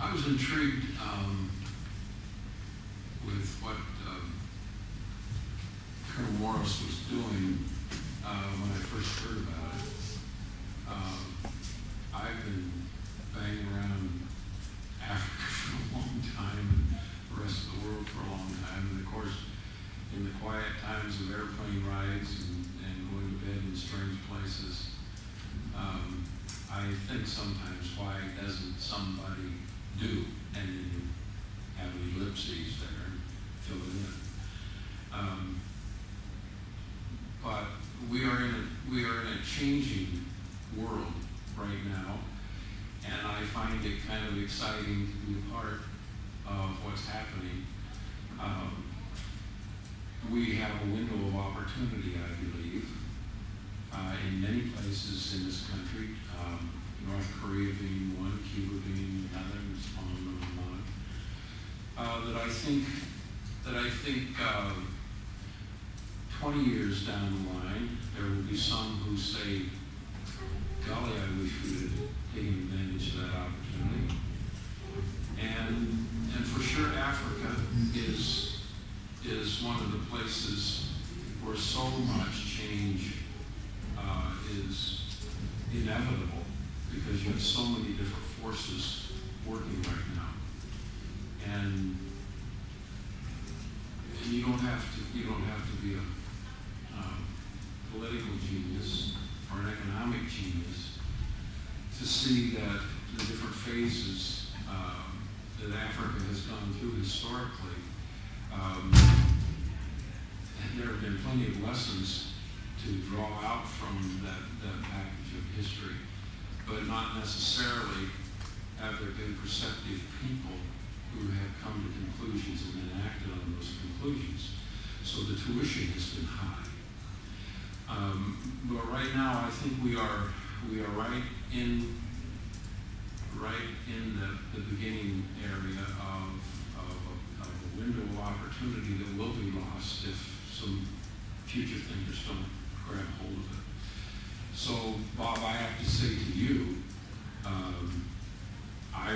I was intrigued with what Colonel Morris was doing when I first heard about it. I've been banging around Africa for a long time and the rest of the world for a long time. And of course, in the quiet times of airplane rides and going to bed in strange places, I think sometimes, why doesn't somebody do? And then you have ellipses there and fill it in. But we are in a changing world right now, and I find it kind of exciting to be a part of what's happening. We have a window of opportunity, I believe, in many places in this country. North Korea being one, Cuba being another, and on. That I think 20 years down the line, there will be some who say, golly, I wish we had taken advantage of that opportunity. And for sure, Africa is one of the places where so much change is inevitable, because you have so many different forces working right now, and you don't have to be a political genius or an economic genius to see that the different phases that Africa has gone through historically. There have been plenty of lessons to draw out from that package of history, but not necessarily have there been perceptive people who have come to conclusions and then acted on those conclusions. So the tuition has been high. But right now, I think we are right in the beginning area of a window of opportunity that will be lost if some future thinkers don't grab hold of it. So, Bob, I have to say to you, I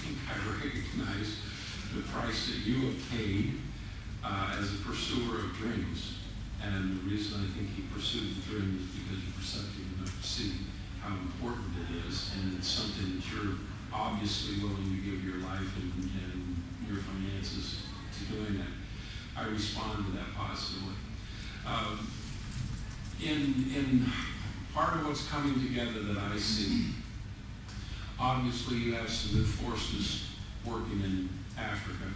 think I recognize the price that you have paid as a pursuer of dreams. And the reason I think you pursued the dream is because you're perceptive enough to see how important it is, and it's something that you're obviously willing to give your life and your finances to doing that. I respond to that positively. In part of what's coming together that I see, obviously you have some good forces working in Africa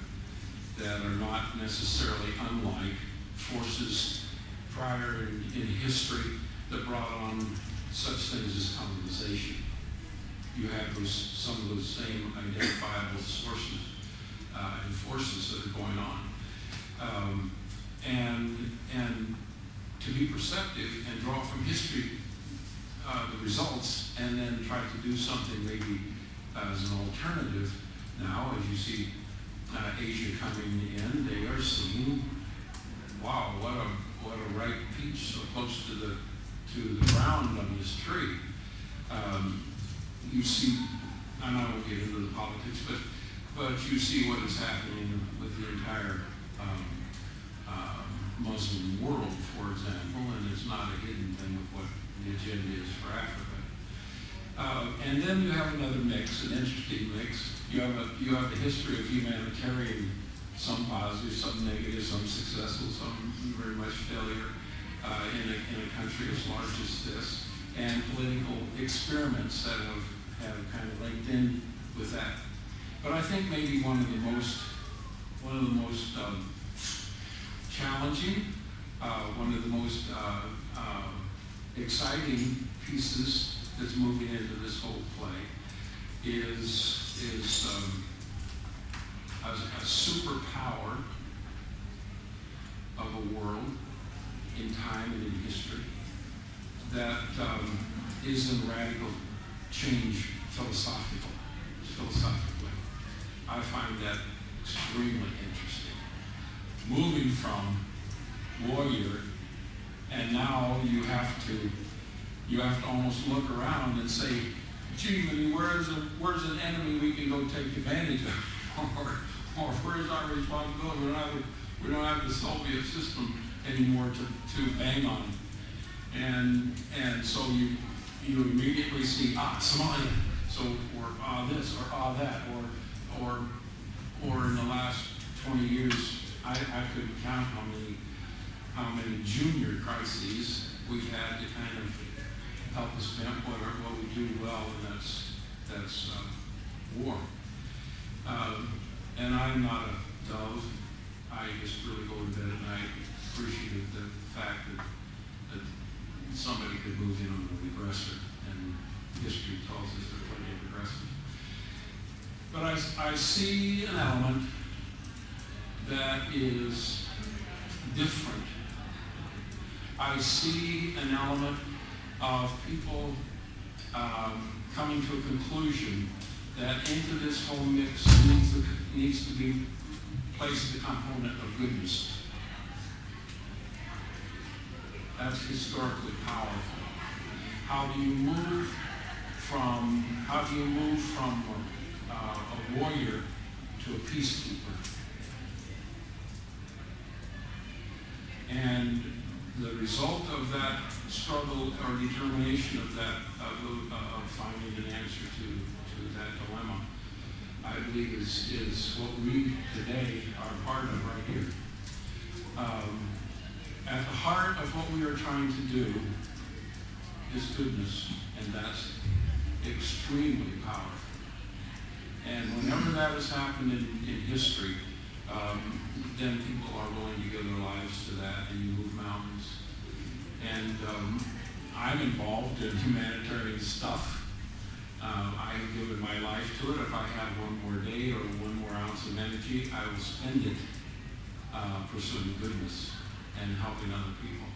that are not necessarily unlike forces prior in history that brought on such things as colonization. You have some of those same identifiable sources and forces that are going on. And to be perceptive and draw from history the results, and then try to do something maybe as an alternative. Now, as you see Asia coming in, they are seeing, wow, what a ripe peach so close to the ground on this tree. You see, and I won't get into the politics, but you see what is happening with the entire Muslim world, for example, and it's not a hidden thing of what the agenda is for Africa. And then you have another mix, an interesting mix. You have a history of humanitarian, some positive, some negative, some successful, some very much failure in a country as large as this, and political experiments that have kind of linked in with that. But I think maybe one of the most challenging, one of the most exciting pieces that's moving into this whole play is a superpower of a world in time and in history that is in radical change philosophically. I find that extremely interesting. Moving from warrior, and now you have to almost look around and say, gee, where's an enemy we can go take advantage of? or where's our responsibility? We don't have the Soviet system anymore to bang on. And so you immediately see, Somalia, so, or this, or that, or in the last 20 years, I couldn't count how many junior crises we've had to kind of help us vent what we do well, and that's war. And I'm not a dove. I just really go to bed at night appreciative the fact that somebody could move in on the aggressor, and history tells us there are plenty of aggressors. But I see an element that is different. I see an element of people coming to a conclusion that into this whole mix needs to be placed the component of goodness. That's historically powerful. How do you move from a warrior to a peacekeeper? And the result of that struggle or determination of that, of finding an answer to that dilemma, I believe is what we today are part of right here. At the heart of what we are trying to do is goodness, and that's extremely powerful. And whenever that has happened in history, then people are willing to give their lives to that, and you move mountains. And I'm involved in humanitarian stuff. I have given my life to it. If I have one more day or one more ounce of energy, I will spend it pursuing goodness and helping other people.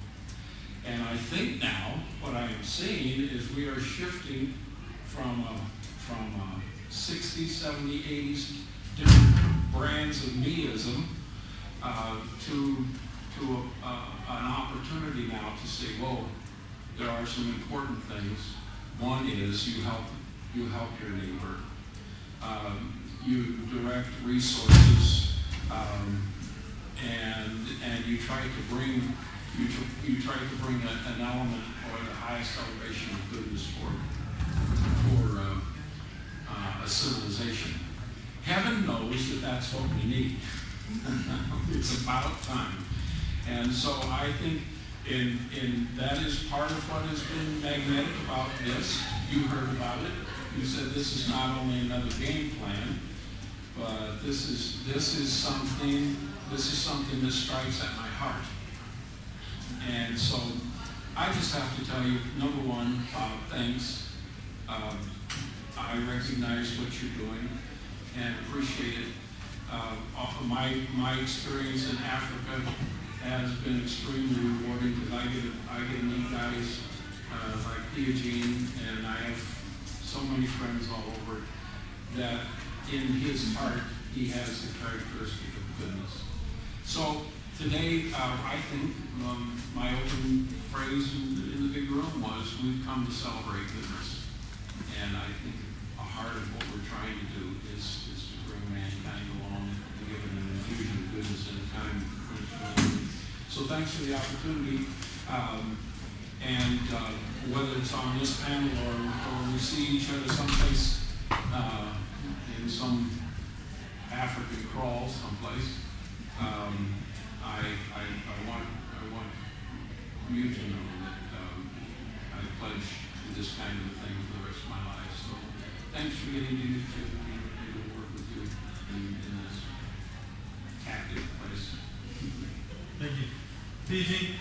And I think now what I am seeing is we are shifting from 60s, 70s, 80s different brands of meism to an opportunity now to say, whoa, there are some important things. One is you help your neighbor. You direct resources, and you try to bring an element or the highest elevation of goodness for a civilization. Heaven knows that that's what we need. It's about time. And so I think that is part of what has been magnetic about this. You heard about it. You said this is not only another game plan, but this is something that strikes at my heart. And so I just have to tell you, number one, thanks. I recognize what you're doing and appreciate it. My experience in Africa has been extremely rewarding because I get to meet guys like Eugene, and I have so many friends all over that in his heart he has the characteristic of goodness. So today, I think my opening phrase in the big room was, we've come to celebrate goodness. And I think a heart of what we're trying to do is to bring mankind along and give it an infusion of goodness in a time when it's really needed. So thanks for the opportunity. And whether it's on this panel or we see each other someplace in some African crawl someplace, I want you to know that I pledge to this kind of thing for the rest of my life. So thanks for getting me to work with you in this captive place. Thank you. PG.